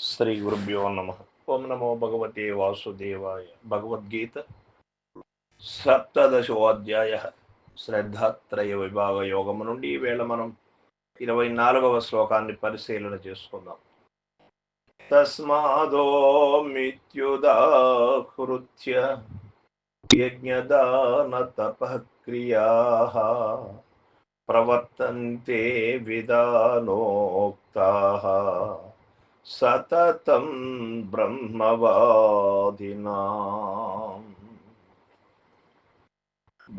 శ్రీ గురుభ్యో నమ. ఓం నమో భగవతే వాసుదేవాయ. భగవద్గీత సప్తదశోధ్యాయ శ్రద్ధాత్రయ విభాగ యోగము నుండి ఈవేళ మనం 24వ శ్లోకాన్ని పరిశీలన చేసుకుందాం. తస్మాదో మిత్యుదాహృత్య యజ్ఞదాన తపఃక్రియాః ప్రవర్తంతే విధానోక్తాః సతతం బ్రహ్మవాదినాం.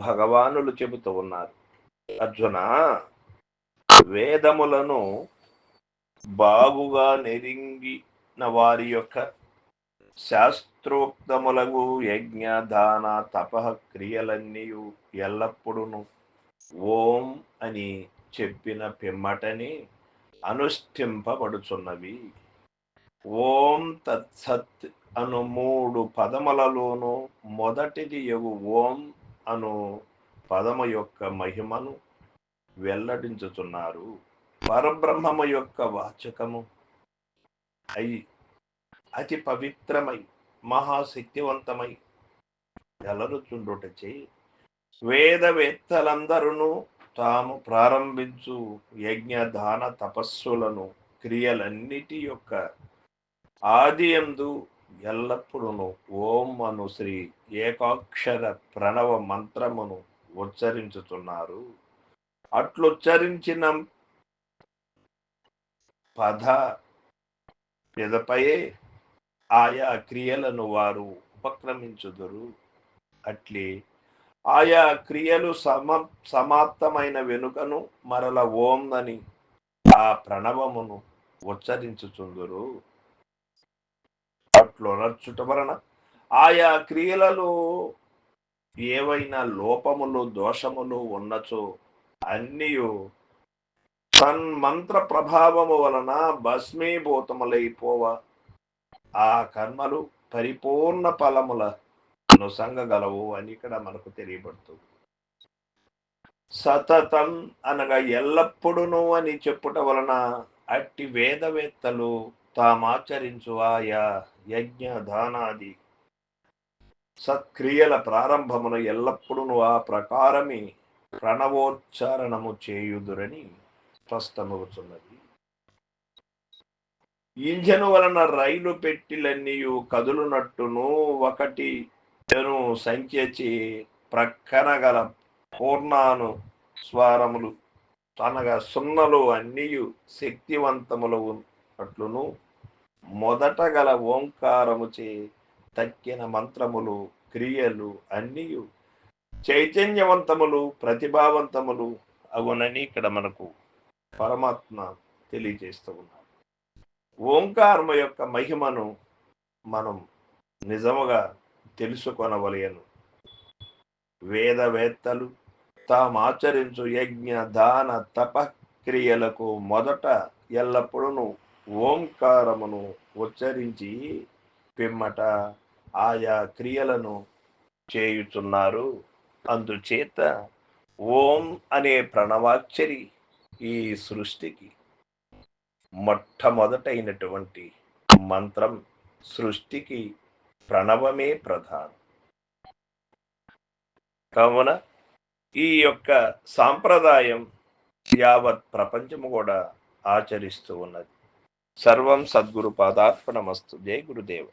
భగవానులు చెబుతూ ఉన్నారు, అర్జున, వేదములను బాగుగా నెరింగిన వారి యొక్క శాస్త్రోక్తములగు యజ్ఞ దాన తపః క్రియలన్నీ ఎల్లప్పుడూ ఓం అని చెప్పిన పిమ్మటనే అనుష్ఠింపబడుచున్నవి. ఓం తత్సత్ అను 3 పదములలోనూ మొదటిది యగు ఓం అను పదము యొక్క మహిమను వెల్లడించుచున్నారు. పరబ్రహ్మము యొక్క వాచకము అయి అతి పవిత్రమై మహాశక్తివంతమై వెలరుచుండుటచే వేదవేత్తలందరూ తాము ప్రారంభించు యజ్ఞ దాన తపస్సులను క్రియలన్నిటి యొక్క ఆదియందు ఎల్లప్పుడూ ఓం అను శ్రీ ఏకాక్షర ప్రణవ మంత్రమును ఉచ్చరించుతున్నారు. అట్లుచ్చరించిన పద పిదపయే ఆయా క్రియలను వారు ఉపక్రమించుదురు. అట్లే ఆయా క్రియలు సమాప్తమైన వెనుకను మరల ఓం అని ఆ ప్రణవమును ఉచ్చరించుచుందురు. అట్లు నర్చుట వలన ఆయా క్రియలలో ఏవైనా లోపములు దోషములు ఉన్నచో అన్నియు తన్మంత్ర ప్రభావము వలన భస్మీభూతములైపోవ ఆ కర్మలు పరిపూర్ణ ఫలముల నుసంగగలవు అని ఇక్కడ మనకు తెలియబడుతుంది. సతతం అనగా ఎల్లప్పుడును అని చెప్పుట వలన అట్టి వేదవేత్తలు తామాచరించు ఆయా యజ్ఞ దానాది సత్క్రియల ప్రారంభమును ఎల్లప్పుడూ ఆ ప్రకారమే ప్రణవోచ్చారణము చేయుదురని స్పష్టమవుతున్నది. ఇంజను వలన రైలు పెట్టిలన్నీయు కదులునట్టును ఒకటి సంఖ్యచి ప్రక్కన గల పూర్ణాను స్వరములు అనగా సున్నలు అన్నీయు శక్తివంతములు అట్లును మొదట గల ఓంకారముచే తక్కిన మంత్రములు క్రియలు అన్నీయు చైతన్యవంతములు ప్రతిభావంతములు అగునని ఇక్కడ మనకు పరమాత్మ తెలియజేస్తూ ఉన్నారు. ఓంకారము యొక్క మహిమను మనం నిజముగా తెలుసుకొనవలెను. వేదవేత్తలు తామాచరించు యజ్ఞ దాన తపక్రియలకు మొదట ఎల్లప్పుడూ ఓంకారమును ఉచ్చరించి పిమ్మట ఆయా క్రియలను చేయుచున్నారు. అందుచేత ఓం అనే ప్రణవాక్షరి ఈ సృష్టికి మొట్టమొదటైనటువంటి మంత్రం. సృష్టికి ప్రణవమే ప్రధానం. కావున ఈ యొక్క సాంప్రదాయం యావత్ ప్రపంచము కూడా ఆచరిస్తూ ఉన్నది. సర్వం సద్గురు పాదార్పణమస్తు. జై గురుదేవ.